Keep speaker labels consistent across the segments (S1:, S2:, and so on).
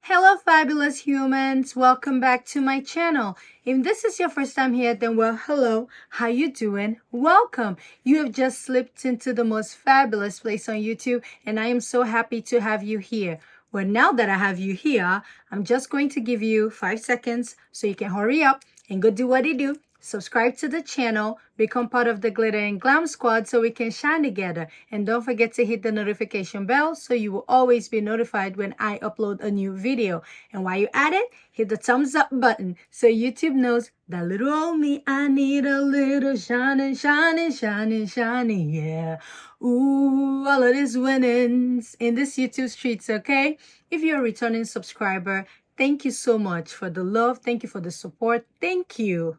S1: Hello fabulous humans, welcome back to my channel. If this is your first time here, then well, hello, how you doing? Welcome. You have just slipped into the most fabulous place on YouTube, and I am so happy to have you here. Well, now that I have you here, I'm just going to give you 5 seconds so you can hurry up and go do what you do. Subscribe to the channel, become part of the Glitter and Glam Squad so we can shine together. And don't forget to hit the notification bell so you will always be notified when I upload a new video. And while you're at it, hit the thumbs up button so YouTube knows that little old me, I need a little shining, shining, shining, shining, yeah. Ooh, all of this winnings in this YouTube streets, okay? If you're a returning subscriber, thank you so much for the love. Thank you for the support. Thank you.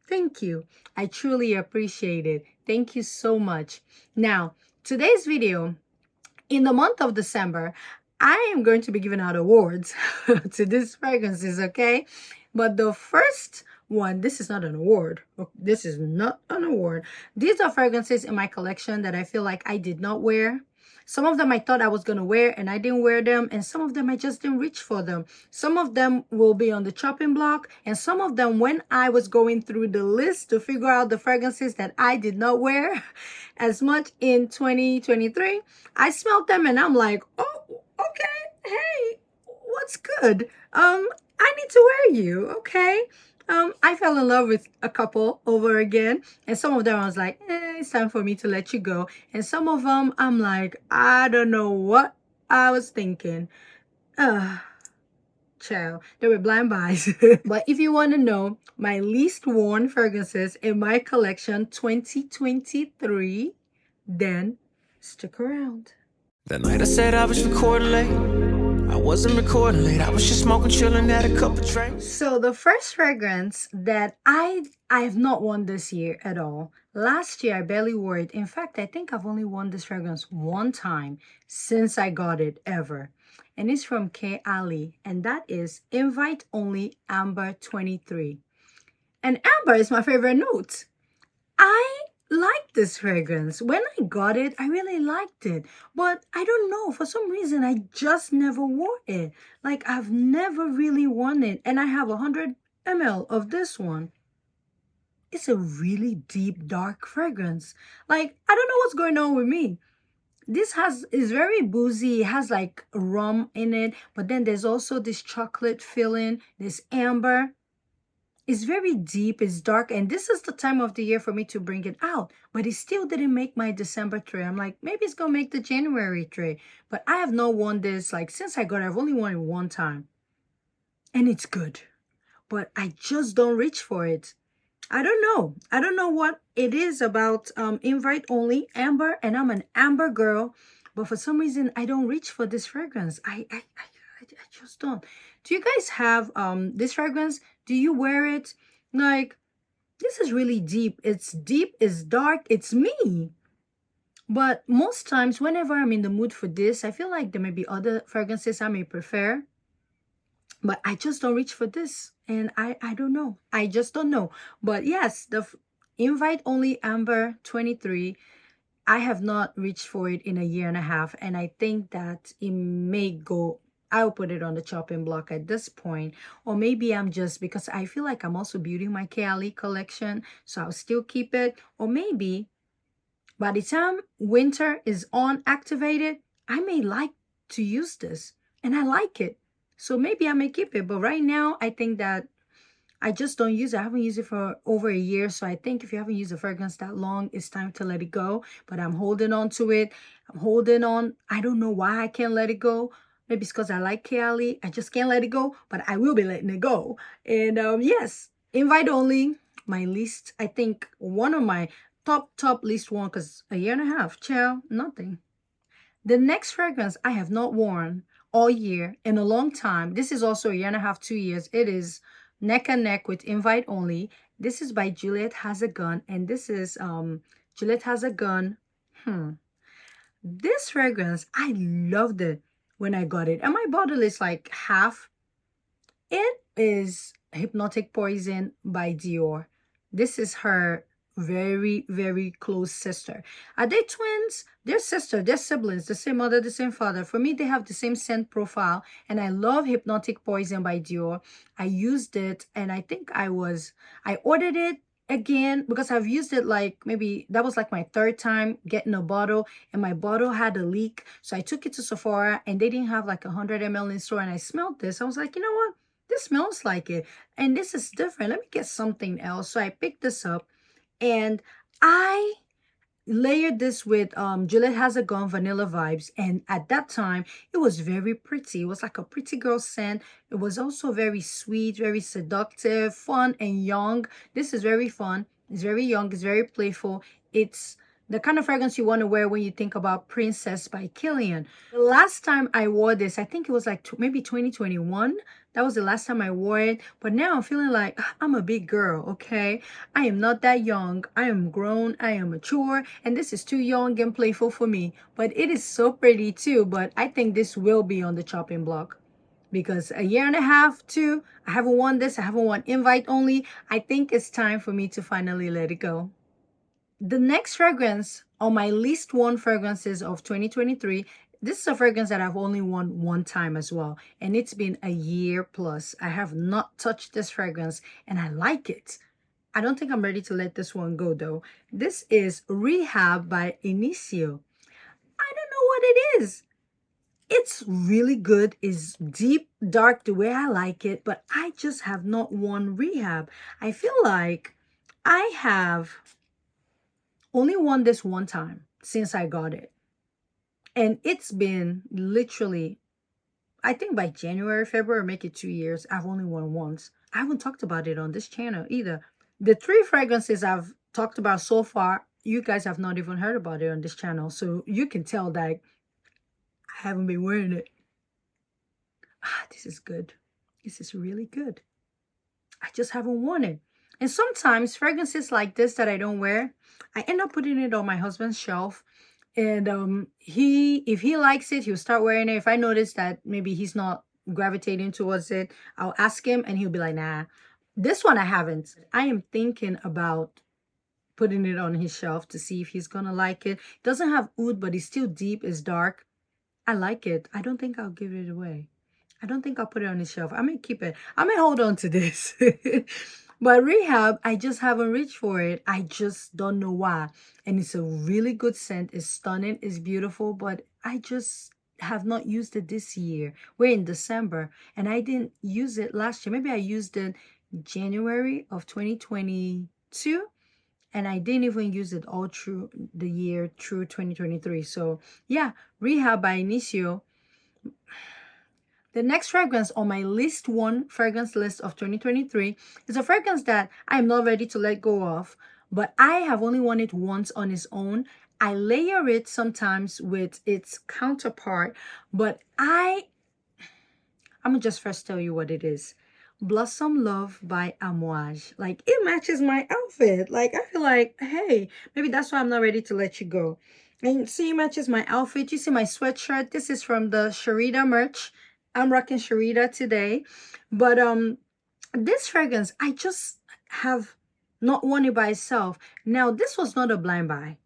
S1: Thank you. I truly appreciate it. Thank you so much. Now, today's video, in the month of December, I am going to be giving out awards to these fragrances, okay? But the first one, this is not an award. This is not an award. These are fragrances in my collection that I feel like I did not wear. Some of them I thought I was going to wear and I didn't wear them. And some of them I just didn't reach for them. Some of them will be on the chopping block. And some of them, when I was going through the list to figure out the fragrances that I did not wear as much in 2023, I smelled them and I'm like, oh, okay, hey, what's good? I need to wear you, okay? I fell in love with a couple over again, and some of them I was like, it's time for me to let you go. And some of them I'm like, I don't know what I was thinking. Child, they were blind buys. But if you want to know my least worn fragrances in my collection 2023, then stick around.
S2: That night I said I was recording late. I wasn't recording late. I was just smoking, chilling, had a couple drinks.
S1: So the first fragrance that I have not worn this year at all. Last year I barely wore it. In fact, I think I've only worn this fragrance one time since I got it ever. And it's from KAYALI, and that is Invite Only Amber 23. And amber is my favorite note. I like this fragrance. When I got it, I really liked it. But I don't know, for some reason, I just never wore it. Like, I've never really worn it. And I have 100 ml of this one. It's a really deep, dark fragrance. Like, I don't know what's going on with me. This is very boozy. It has like rum in it. But then there's also this chocolate filling, this amber. It's very deep, it's dark, and this is the time of the year for me to bring it out. But it still didn't make my December tray. I'm like, maybe it's gonna make the January tray. But I have not worn this, like, since I got it, I've only worn it one time. And it's good. But I just don't reach for it. I don't know. I don't know what it is about Invite Only Amber, and I'm an amber girl. But for some reason, I don't reach for this fragrance. I just don't. Do you guys have this fragrance? Do you wear it? Like, this is really deep. It's deep, it's dark, it's me. But most times, whenever I'm in the mood for this, I feel like there may be other fragrances I may prefer. But I just don't reach for this. And I don't know. I just don't know. But yes, the Invite Only Amber 23, I have not reached for it in a year and a half. And I think that it may go... I'll put it on the chopping block at this point. Or maybe I'm just, because I feel like I'm also building my KAYALI collection, so I'll still keep it. Or maybe by the time winter is on activated, I may like to use this. And I like it. So maybe I may keep it. But right now, I think that I just don't use it. I haven't used it for over a year. So I think if you haven't used a fragrance that long, it's time to let it go. But I'm holding on to it. I'm holding on. I don't know why I can't let it go. Maybe it's because I like KAYALI. I just can't let it go, but I will be letting it go. And yes, Invite Only, my least, I think one of my top least one, because a year and a half, child, nothing. The next fragrance I have not worn all year in a long time. This is also a year and a half, 2 years. It is neck and neck with Invite Only. This is by Juliette Has a Gun, and this is Juliette Has a Gun. This fragrance, I loved it when I got it, and my bottle is like half. It is Hypnotic Poison by Dior. This is her very, very close sister. Are they twins? They're sister, they're siblings, the same mother, the same father. For me, they have the same scent profile. And I love Hypnotic Poison by Dior. I used it, and I think I ordered it again because I've used it like maybe that was like my third time getting a bottle, and my bottle had a leak. So I took it to Sephora, and they didn't have like 100 ml in store, and I smelled this. I was like, you know what? This smells like it, and this is different. Let me get something else. So I picked this up, and I layered this with Juliette Has a Gun Vanilla Vibes, and at that time it was very pretty. It was like a pretty girl scent. It was also very sweet, very seductive, fun, and young. This is very fun. It's very young. It's very playful. It's the kind of fragrance you want to wear when you think about Princess by Kilian. The last time I wore this, I think it was like maybe 2021. That was the last time I wore it. But now I'm feeling like I'm a big girl, okay? I am not that young. I am grown. I am mature. And this is too young and playful for me. But it is so pretty too. But I think this will be on the chopping block. Because a year and a half, too, I haven't worn this. I haven't worn invite only. I think it's time for me to finally let it go. The next fragrance on my least worn fragrances of 2023, this is a fragrance that I've only worn one time as well. And it's been a year plus. I have not touched this fragrance, and I like it. I don't think I'm ready to let this one go though. This is Rehab by INITIO. I don't know what it is. It's really good. It's deep, dark the way I like it, but I just have not worn Rehab. I feel like I have only worn this one time since I got it. And it's been literally, I think by January, February, make it 2 years, I've only worn once. I haven't talked about it on this channel either. The 3 fragrances I've talked about so far, you guys have not even heard about it on this channel. So you can tell that I haven't been wearing it. This is good. This is really good. I just haven't worn it. And sometimes fragrances like this that I don't wear, I end up putting it on my husband's shelf. And if he likes it, he'll start wearing it. If I notice that maybe he's not gravitating towards it, I'll ask him and he'll be like, nah. This one I haven't. I am thinking about putting it on his shelf to see if he's gonna like it. It doesn't have oud, but it's still deep, it's dark. I like it. I don't think I'll give it away. I don't think I'll put it on his shelf. I may keep it. I may hold on to this. But Rehab, I just haven't reached for it. I just don't know why. And it's a really good scent. It's stunning. It's beautiful. But I just have not used it this year. We're in December. And I didn't use it last year. Maybe I used it January of 2022. And I didn't even use it all through the year, through 2023. So, yeah, Rehab by INITIO. The next fragrance on my least one fragrance list of 2023 is a fragrance that I'm not ready to let go of, but I have only worn it once on its own. I layer it sometimes with its counterpart, but I'm gonna just first tell you what it is. Blossom Love by AMOUAGE. Like, it matches my outfit. Like, I feel like, hey, maybe that's why I'm not ready to let you go. And see, it matches my outfit. You see my sweatshirt. This is from the Sharita merch. I'm rocking Sharita today. But this fragrance, I just have not worn it by itself. Now, this was not a blind buy.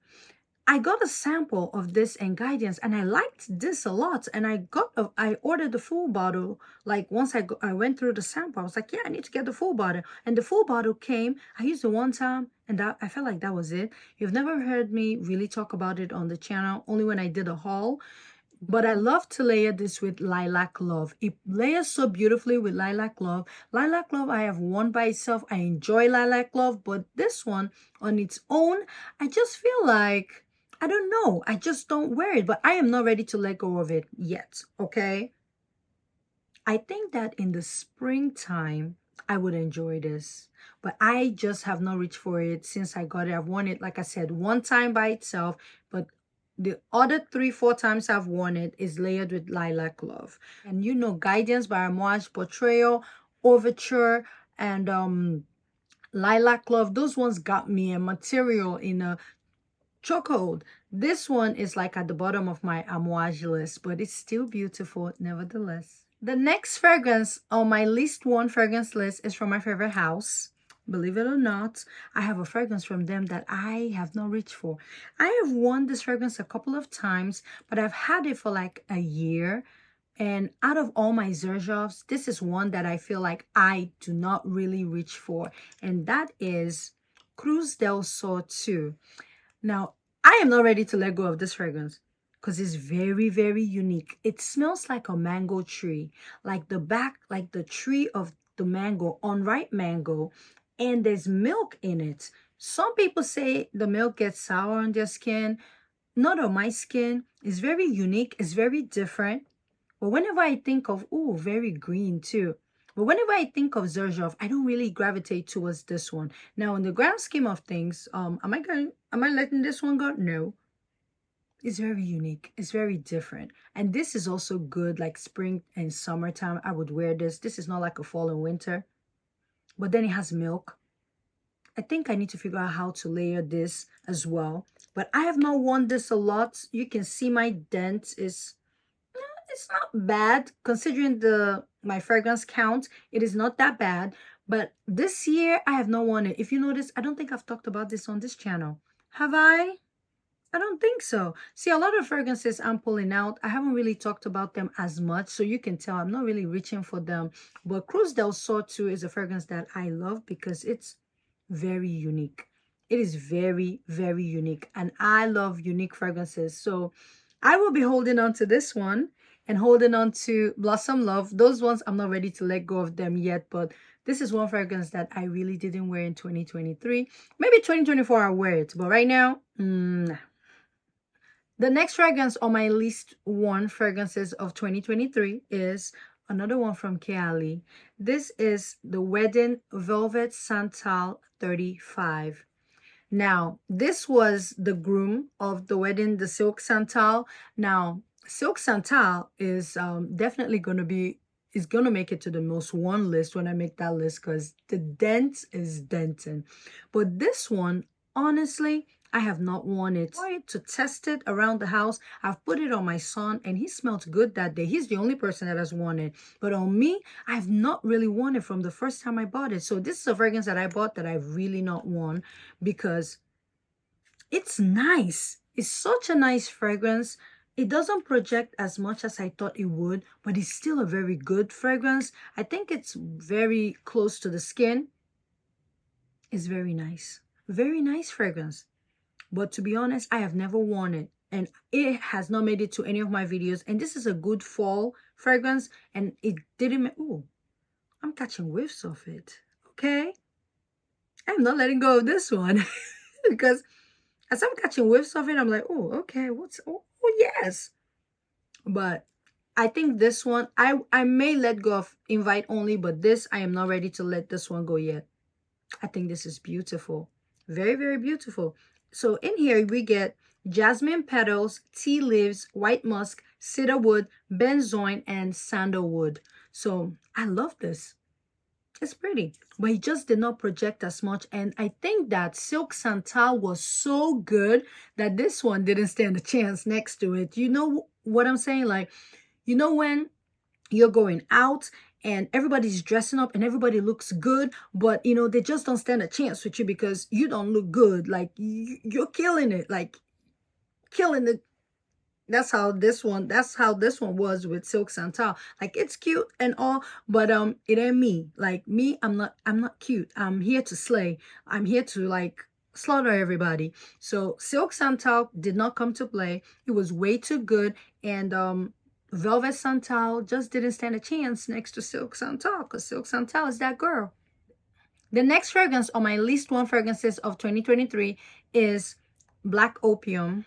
S1: I got a sample of this in Guidance, and I liked this a lot. And I ordered the full bottle. Like, once I went through the sample, I was like, yeah, I need to get the full bottle. And the full bottle came. I used it one time, and I felt like that was it. You've never heard me really talk about it on the channel, only when I did a haul. But I love to layer this with Lilac Love. It layers so beautifully with Lilac Love. Lilac Love I have worn by itself. I enjoy Lilac Love. But this one on its own, I just feel like, I don't know. I just don't wear it. But I am not ready to let go of it yet. Okay? I think that in the springtime, I would enjoy this. But I just have not reached for it since I got it. I've worn it, like I said, one time by itself. But the other 3-4 times I've worn it is layered with Lilac Love. And you know, Guidance by AMOUAGE, Portrayal, Overture, and Lilac Love. Those ones got me a material in a chokehold. This one is like at the bottom of my AMOUAGE list, but it's still beautiful nevertheless. The next fragrance on my least worn fragrance list is from my favorite house. believe it or not, I have a fragrance from them that I have not reached for. I have worn this fragrance a couple of times, but I've had it for like a year. And out of all my XERJOFFs, this is one that I feel like I do not really reach for. And that is Cruz Dela 2. Now, I am not ready to let go of this fragrance because it's very, very unique. It smells like a mango tree, like the tree of the mango, unripe mango, and there's milk in it. Some people say the milk gets sour on their skin. Not on my skin. It's very unique. It's very different. But whenever I think of, ooh, very green too. But whenever I think of XERJOFF, I don't really gravitate towards this one. Now, in the grand scheme of things, am I letting this one go? No. It's very unique. It's very different. And this is also good, like spring and summertime. I would wear this. This is not like a fall and winter. But then it has milk. I think I need to figure out how to layer this as well. But I have not worn this a lot. You can see my dent is... It's not bad considering my fragrance count. It is not that bad. But this year, I have not worn it. If you notice, I don't think I've talked about this on this channel. Have I? I don't think so. See, a lot of fragrances I'm pulling out, I haven't really talked about them as much. So you can tell I'm not really reaching for them. But Cruz Dela 2 is a fragrance that I love because it's very unique. It is very, very unique. And I love unique fragrances. So I will be holding on to this one. And holding on to Blossom Love. Those ones, I'm not ready to let go of them yet. But this is one fragrance that I really didn't wear in 2023. Maybe 2024 I'll wear it. But right now, nah. The next fragrance on my least worn fragrances of 2023 is another one from KAYALI. This is the Wedding Velvet Santal 35. Now, this was the groom of the wedding, the Silk Santal. Now, Silk Santal is definitely going to make it to the most worn list when I make that list because the dent is denting. But this one, honestly, I have not worn it. I tried to test it around the house. I've put it on my son and he smelled good that day. He's the only person that has worn it. But on me, I've not really worn it from the first time I bought it. So this is a fragrance that I bought that I've really not worn because it's nice. It's such a nice fragrance. It doesn't project as much as I thought it would, but it's still a very good fragrance. I think it's very close to the skin. It's very nice. Very nice fragrance. But to be honest, I have never worn it. And it has not made it to any of my videos. And this is a good fall fragrance. And it didn't... Ooh, I'm catching whiffs of it. Okay? I'm not letting go of this one. Because as I'm catching whiffs of it, I'm like, oh, okay, oh, yes. But I think this one, I may let go of Invite Only, but this, I am not ready to let this one go yet. I think this is beautiful. Very, very beautiful. So in here, we get jasmine petals, tea leaves, white musk, cedarwood, benzoin, and sandalwood. So I love this. It's pretty, but it just did not project as much. And I think that Silk Santal was so good that this one didn't stand a chance next to it. You know what I'm saying? Like, you know when you're going out and everybody's dressing up and everybody looks good, but, you know, they just don't stand a chance with you because you don't look good. Like, you're killing it. Like, killing it. That's how this one was with Silk Santal. Like, it's cute and all, but it ain't me. Like, me, I'm not cute. I'm here to slay. I'm here to like slaughter everybody. So Silk Santal did not come to play. It was way too good. And Velvet Santal just didn't stand a chance next to Silk Santal because Silk Santal is that girl. The next fragrance on my least worn fragrances of 2023 is Black Opium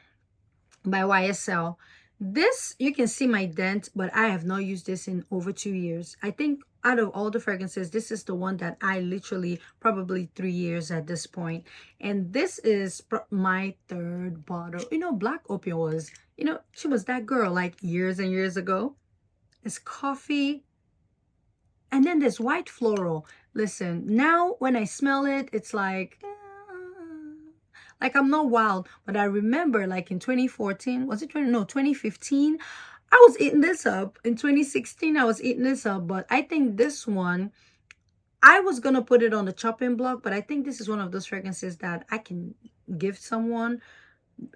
S1: by YSL. This, you can see my dent, but I have not used this in over 2 years. I think out of all the fragrances, this is the one that I literally probably 3 years at this point. And this is my third bottle. You know, Black Opium was, you know, she was that girl like years and years ago. It's coffee. And then there's white floral. Listen, now when I smell it, it's like I'm not wild, but I remember like in 2014, was it 2015? I was eating this up. In 2016, I was eating this up, but I think this one, I was gonna put it on the chopping block, but I think this is one of those fragrances that I can give someone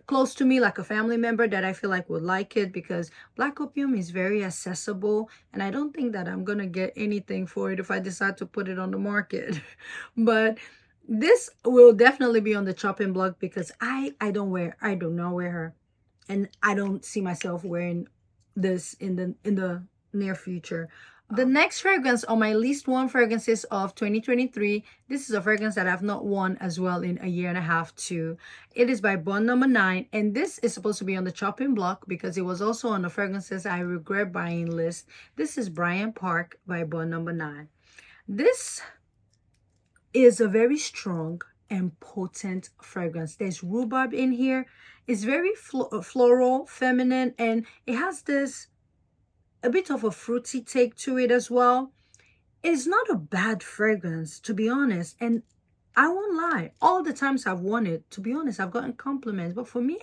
S1: close to me, like a family member that I feel like would like it, because Black Opium is very accessible, and I don't think that I'm gonna get anything for it if I decide to put it on the market. But this will definitely be on the chopping block because I do not wear her, and I don't see myself wearing this in the near future. The next fragrance on my least worn fragrances of 2023, this is a fragrance that I've not worn as well in a year and a half too. It is by Bond Number 9, and this is supposed to be on the chopping block because it was also on the fragrances I regret buying list. This is Bryant Park by Bond Number 9. This is a very strong and potent fragrance. There's rhubarb in here. It's very floral, feminine, and it has this a bit of a fruity take to it as well. It's not a bad fragrance, to be honest, and I won't lie, all the times I've worn it, to be honest, I've gotten compliments, but for me,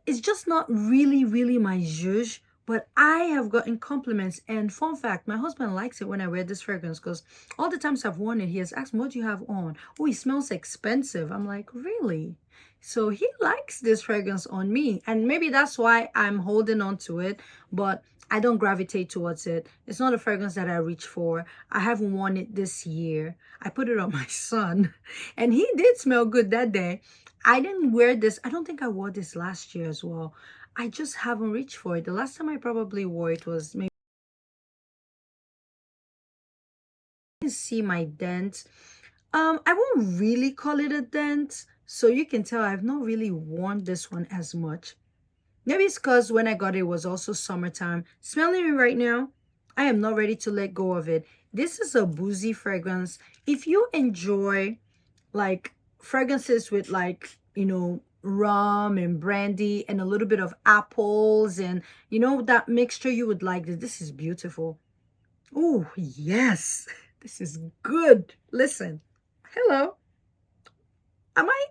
S1: it's just not really my zhuzh. But I have gotten compliments, and fun fact, my husband likes it when I wear this fragrance because all the times I've worn it, he has asked me, what do you have on? Oh, it smells expensive. I'm like, really? So he likes this fragrance on me, and maybe that's why I'm holding on to it, but I don't gravitate towards it. It's not a fragrance that I reach for. I haven't worn it this year. I put it on my son, and he did smell good that day. I didn't wear this. I don't think I wore this last year as well. I just haven't reached for it. The last time I probably wore it was maybe... You can see my dent. I won't really call it a dent, so you can tell I've not really worn this one as much. Maybe it's because when I got it, it was also summertime. Smelling it right now, I am not ready to let go of it. This is a boozy fragrance. If you enjoy like fragrances with like, you know, rum and brandy and a little bit of apples and, you know, that mixture, you would like this. This is beautiful. Oh, yes. This is good. Listen. Hello. Am I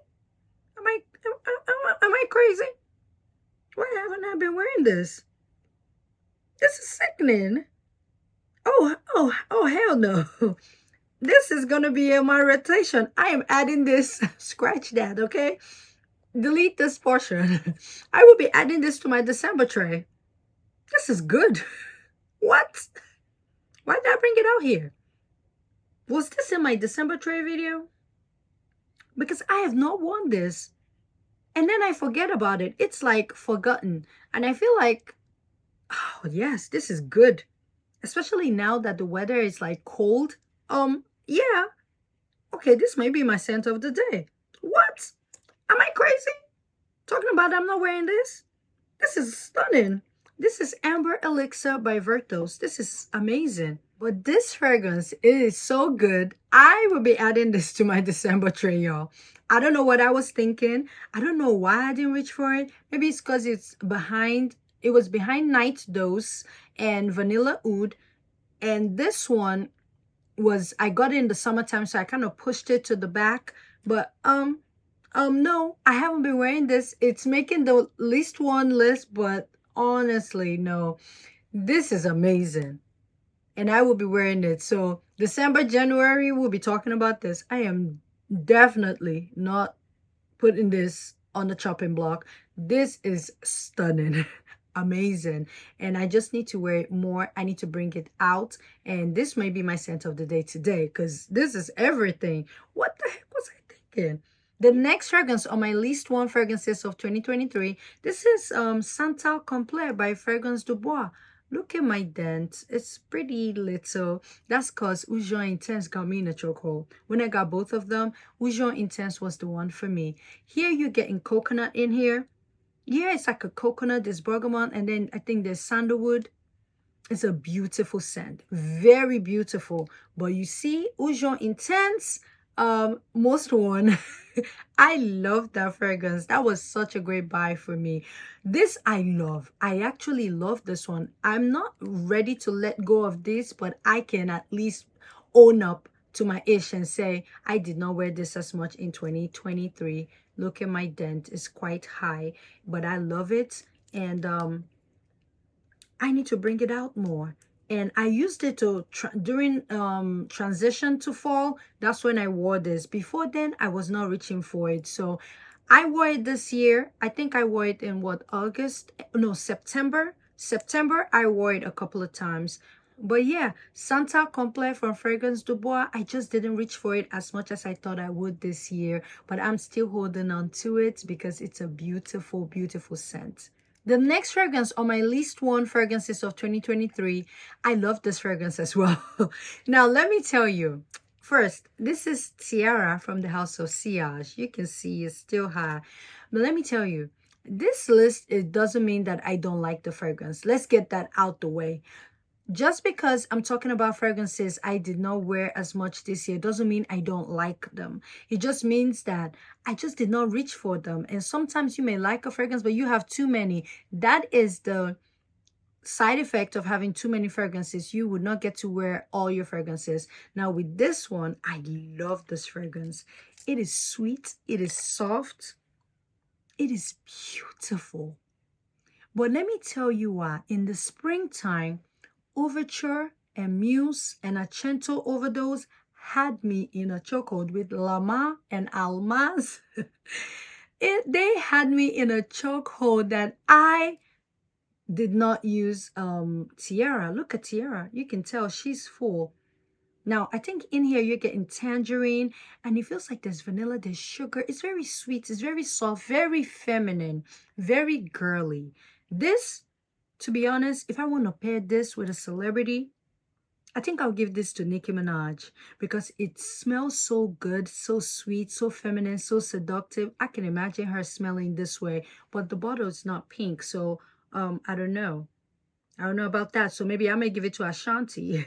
S1: crazy? Why haven't I been wearing this? This is sickening. Oh, hell no. This is going to be in my rotation. I am adding this. Scratch that, okay? Delete this portion. I will be adding this to my December tray. This is good. What? Why did I bring it out here? Was this in my December tray video? Because I have not worn this. And then I forget about it. It's like forgotten. And I feel like, oh yes, this is good. Especially now that the weather is like cold. Yeah. Okay, this may be my scent of the day. What? Am I crazy? Talking about I'm not wearing this? This is stunning. This is Amber Elixir by VERTUS. This is amazing. But this fragrance is so good. I will be adding this to my December tray, y'all. I don't know what I was thinking. I don't know why I didn't reach for it. Maybe it's because it was behind Night Dose and Vanilla Oud. And this one was, I got it in the summertime, so I kind of pushed it to the back. But no, I haven't been wearing this. It's making the least one list, but honestly, no. This is amazing. And I will be wearing it. So December, January, we'll be talking about this. I am definitely not putting this on the chopping block. This is stunning. Amazing. And I just need to wear it more. I need to bring it out. And this may be my scent of the day today because this is everything. What the heck was I thinking? The next fragrance on my least worn fragrances of 2023, this is SANTAL COMPLET by Fragrance du Bois. Look at my dent. It's pretty little. That's because Oujon Intense got me in a chokehold. When I got both of them, Oujon Intense was the one for me. Here you're getting coconut in here. Yeah, it's like a coconut. There's bergamot, and then I think there's sandalwood. It's a beautiful scent. Very beautiful. But you see, Oujon Intense, most worn. I love that fragrance. That was such a great buy for me. This I love. I actually love this one. I'm not ready to let go of this, but I can at least own up to my ish and say I did not wear this as much in 2023. Look at my dent. It's quite high, but I love it. And I need to bring it out more. and I used it to during transition to fall. That's when I wore this. Before then, I was not reaching for it. So I wore it this year. I think I wore it in what, August? No, September. September, I wore it a couple of times. But yeah, SANTAL COMPLET from Fragrance Du Bois. I just didn't reach for it as much as I thought I would this year. But I'm still holding on to it because it's a beautiful, beautiful scent. The next fragrance on my least one fragrances of 2023, I love this fragrance as well. Now, let me tell you. First, this is Tiara from the house of SILLAGE. You can see it's still high. But let me tell you, this list, it doesn't mean that I don't like the fragrance. Let's get that out the way. Just because I'm talking about fragrances I did not wear as much this year doesn't mean I don't like them. It just means that I just did not reach for them. And sometimes you may like a fragrance, but you have too many. That is the side effect of having too many fragrances. You would not get to wear all your fragrances. Now with this one, I love this fragrance. It is sweet. It is soft. It is beautiful. But let me tell you why. In the springtime, Overture and Muse and Accento Overdose had me in a chokehold with Lama and Almaz. They had me in a chokehold that I did not use. Tiara, look at Tiara. You can tell she's full. Now, I think in here you're getting tangerine, and it feels like there's vanilla, there's sugar. It's very sweet, it's very soft, very feminine, very girly. This, to be honest, if I want to pair this with a celebrity, I think I'll give this to Nicki Minaj because it smells so good, so sweet, so feminine, so seductive. I can imagine her smelling this way, but the bottle is not pink, so I don't know. I don't know about that, so maybe I may give it to Ashanti.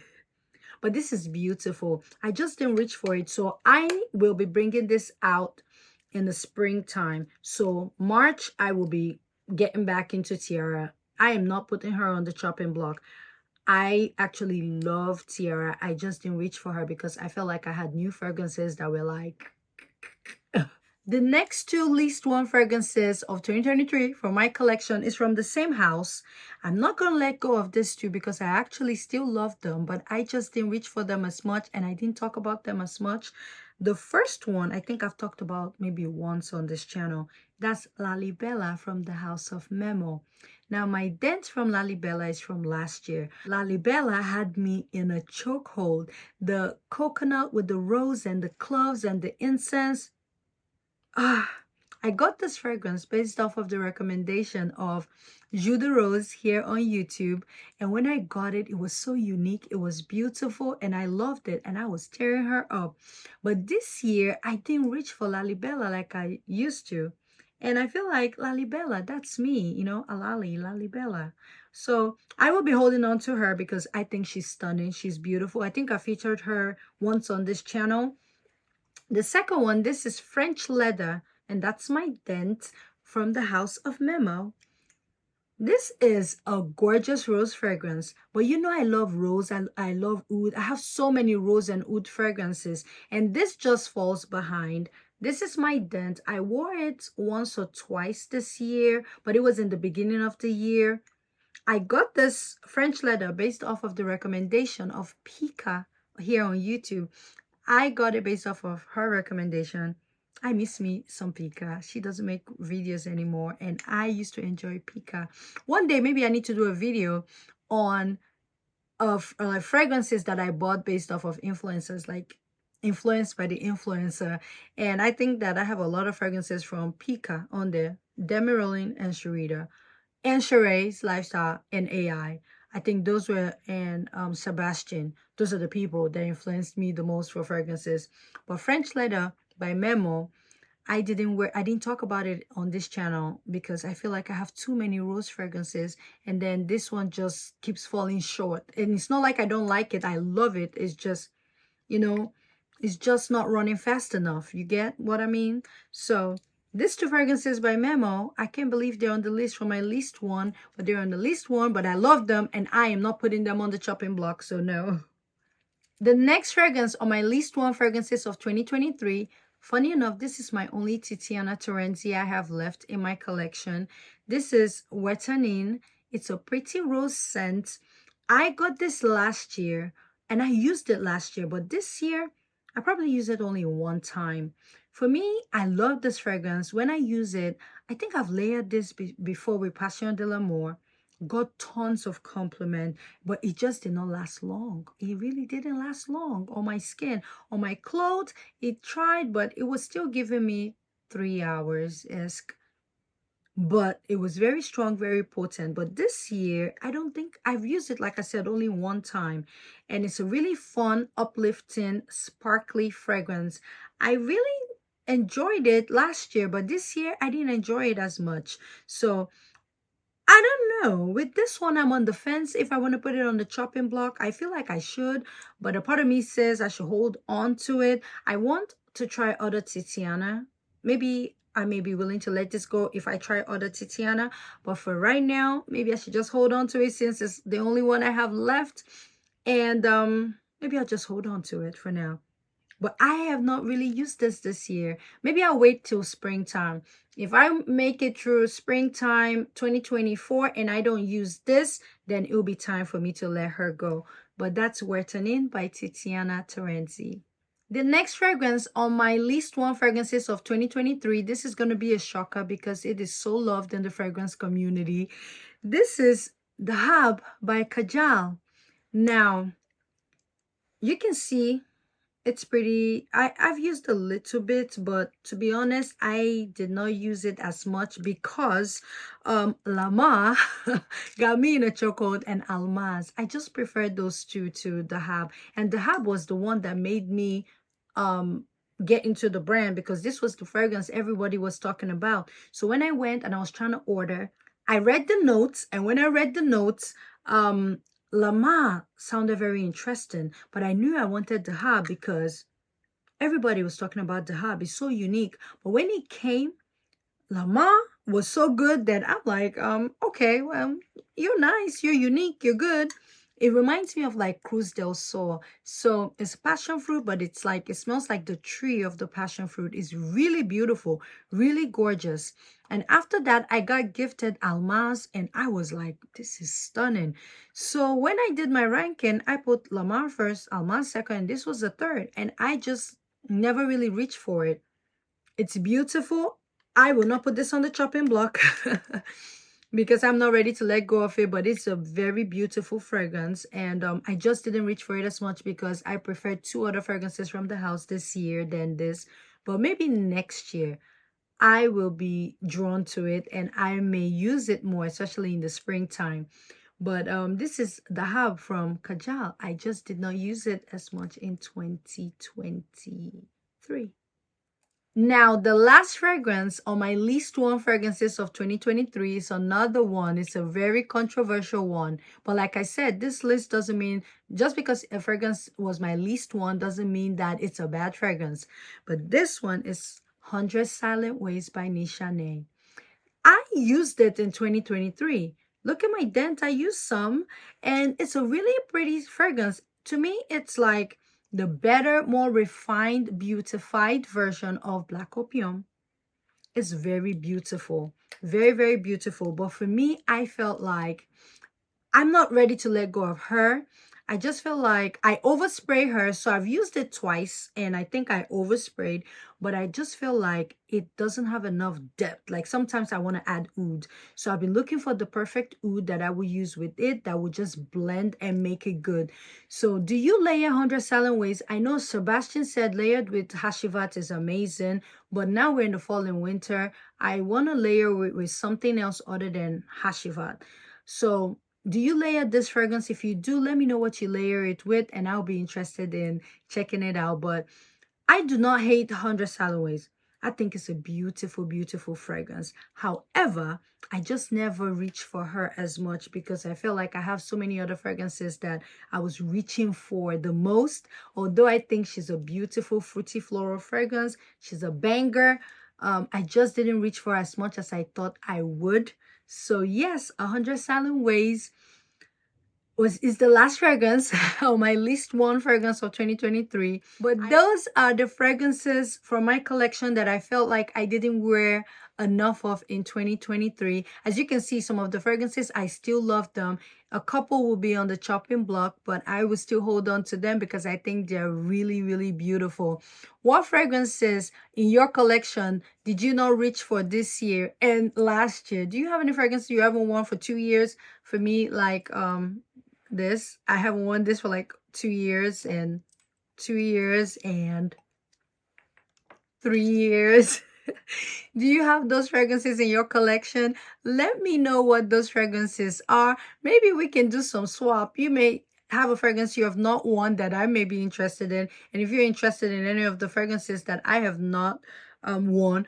S1: But this is beautiful. I just didn't reach for it, so I will be bringing this out in the springtime. So March, I will be getting back into Tiara. I am not putting her on the chopping block. I actually love Tiara. I just didn't reach for her because I felt like I had new fragrances that were like... The next two least one fragrances of 2023 from my collection is from the same house. I'm not going to let go of these two because I actually still love them, but I just didn't reach for them as much and I didn't talk about them as much. The first one, I think I've talked about maybe once on this channel. That's LALIBELA from the house of MEMO. Now, my dent from LALIBELA is from last year. LALIBELA had me in a chokehold. The coconut with the rose and the cloves and the incense. I got this fragrance based off of the recommendation of Jus de Rose here on YouTube. And when I got it, it was so unique. It was beautiful and I loved it. And I was tearing her up. But this year, I didn't reach for LALIBELA like I used to. And I feel like LALIBELA, that's me, you know, LALIBELA. So I will be holding on to her because I think she's stunning. She's beautiful. I think I featured her once on this channel. The second one, this is French Leather, and that's my dent from the house of MEMO. This is a gorgeous rose fragrance, but you know I love rose, I love oud. I have so many rose and oud fragrances, and this just falls behind. This is my dent. I wore it once or twice this year, but it was in the beginning of the year. I got this French Leather based off of the recommendation of Pika here on YouTube. I got it based off of her recommendation. I miss me some Pika. She doesn't make videos anymore, and I used to enjoy Pika. One day, maybe I need to do a video on fragrances that I bought based off of influencers, like influenced by the influencer. And I think that I have a lot of fragrances from Pika on there. Demirolin and Sharita. And Sheree's Lifestyle and AI. I think those were, and Sebastian. Those are the people that influenced me the most for fragrances. But French Leather by MEMO, I didn't talk about it on this channel because I feel like I have too many rose fragrances, and then this one just keeps falling short. And it's not like I don't like it. I love it. It's just, you know, it's just not running fast enough. You get what I mean? So these two fragrances by MEMO, I can't believe they're on the list for my least one, but they're on the least one, but I love them, and I am not putting them on the chopping block, so no. The next fragrance on my least one fragrances of 2023, funny enough, this is my only TIZIANA TERENZI I have left in my collection. This is WIRTANEN. It's a pretty rose scent. I got this last year and I used it last year, but this year I probably used it only one time. For me, I love this fragrance. When I use it, I think I've layered this before with Passion de l'Amour. Got tons of compliment, but it just did not last long. It really didn't last long on my skin. On my clothes, it tried, but it was still giving me 3 hours-esque, but it was very strong, very potent. But this year, I don't think I've used it, like I said, only one time, and it's a really fun, uplifting, sparkly fragrance. I really enjoyed it last year, but this year I didn't enjoy it as much. So I don't know. With this one, I'm on the fence if I want to put it on the chopping block. I feel like I should, but a part of me says I should hold on to it. I want to try other Tiziana. Maybe I may be willing to let this go if I try other Tiziana, but for right now, maybe I should just hold on to it since it's the only one I have left. And maybe I'll just hold on to it for now. But I have not really used this year. Maybe I'll wait till springtime. If I make it through springtime 2024 and I don't use this, then it'll be time for me to let her go. But that's WIRTANEN by TIZIANA TERENZI. The next fragrance on my least one fragrances of 2023, this is going to be a shocker because it is so loved in the fragrance community. This is DAHAB by KAJAL. Now, you can see it's pretty. I've used a little bit, but to be honest, I did not use it as much because Lama got me in a chokehold and Almaz. I just preferred those two to DAHAB, and DAHAB was the one that made me get into the brand because this was the fragrance everybody was talking about. So when I went and I was trying to order, I read the notes, and when I read the notes, Lama sounded very interesting, but I knew I wanted DAHAB because everybody was talking about DAHAB. It's so unique. But when it came, Lama was so good that I'm like, okay, well, you're nice, you're unique, you're good. It reminds me of like Cruz Dela. So it's passion fruit, but it's like, it smells like the tree of the passion fruit. It's really beautiful, really gorgeous. And after that, I got gifted Almaz, and I was like, this is stunning. So when I did my ranking, I put Lamar first, Almaz second, and this was the third. And I just never really reached for it. It's beautiful. I will not put this on the chopping block because I'm not ready to let go of it, but it's a very beautiful fragrance. And I just didn't reach for it as much because I preferred two other fragrances from the house this year than this. But maybe next year, I will be drawn to it and I may use it more, especially in the springtime. But this is DAHAB from KAJAL. I just did not use it as much in 2023. Now, the last fragrance on my least one fragrances of 2023 is another one. It's a very controversial one. But like I said, this list doesn't mean, just because a fragrance was my least one doesn't mean that it's a bad fragrance. But this one is 100 Silent Ways by Nishane. I used it in 2023. Look at my dent. I used some, and it's a really pretty fragrance. To me, it's like the better, more refined, beautified version of Black Opium. It's very beautiful. Very, very beautiful. But for me, I felt like I'm not ready to let go of her. I just feel like I overspray her. So I've used it twice and I think I oversprayed, but I just feel like it doesn't have enough depth. Like sometimes I want to add oud. So I've been looking for the perfect oud that I would use with it that would just blend and make it good. So do you layer 100 Silent Ways? I know Sebastian said layered with Hashivat is amazing, but now we're in the fall and winter. I want to layer with something else other than Hashivat. So do you layer this fragrance? If you do, let me know what you layer it with and I'll be interested in checking it out. But I do not hate 100 Silent Ways. I think it's a beautiful, beautiful fragrance. However, I just never reach for her as much because I feel like I have so many other fragrances that I was reaching for the most. Although I think she's a beautiful fruity floral fragrance, she's a banger. I just didn't reach for as much as I thought I would. So yes, 100 Silent Ways is the last fragrance on my least one fragrance of 2023. But those are the fragrances from my collection that I felt like I didn't wear enough of in 2023. As you can see, some of the fragrances, I still love them. A couple will be on the chopping block, but I will still hold on to them because I think they're really, really beautiful. What fragrances in your collection did you not reach for this year and last year? Do you have any fragrances you haven't worn for 2 years? For me, like this, I haven't worn this for like 2 years and 2 years and 3 years. Do you have those fragrances in your collection? Let me know what those fragrances are. Maybe we can do some swap. You may have a fragrance you have not worn that I may be interested in. And if you're interested in any of the fragrances that I have not worn,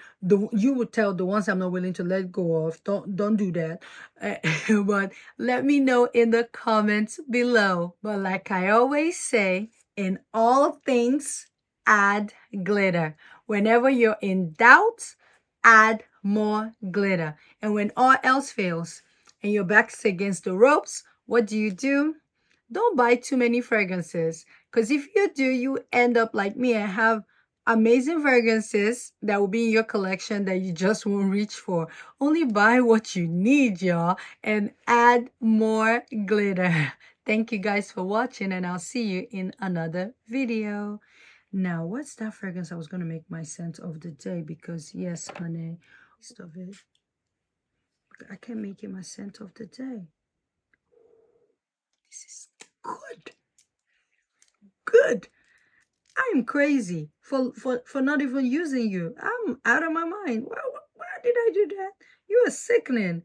S1: you would tell the ones I'm not willing to let go of. Don't do that. But let me know in the comments below. But like I always say, in all things, add glitter. Whenever you're in doubt, add more glitter. And when all else fails and your back's against the ropes, what do? Don't buy too many fragrances. Because if you do, you end up like me and have amazing fragrances that will be in your collection that you just won't reach for. Only buy what you need, y'all, and add more glitter. Thank you guys for watching, and I'll see you in another video. Now, what's that fragrance I was going to make my scent of the day? Because, yes, honey, most of it. I can't make it my scent of the day. This is good. Good. I'm crazy for not even using you. I'm out of my mind. Why did I do that? You are sickening.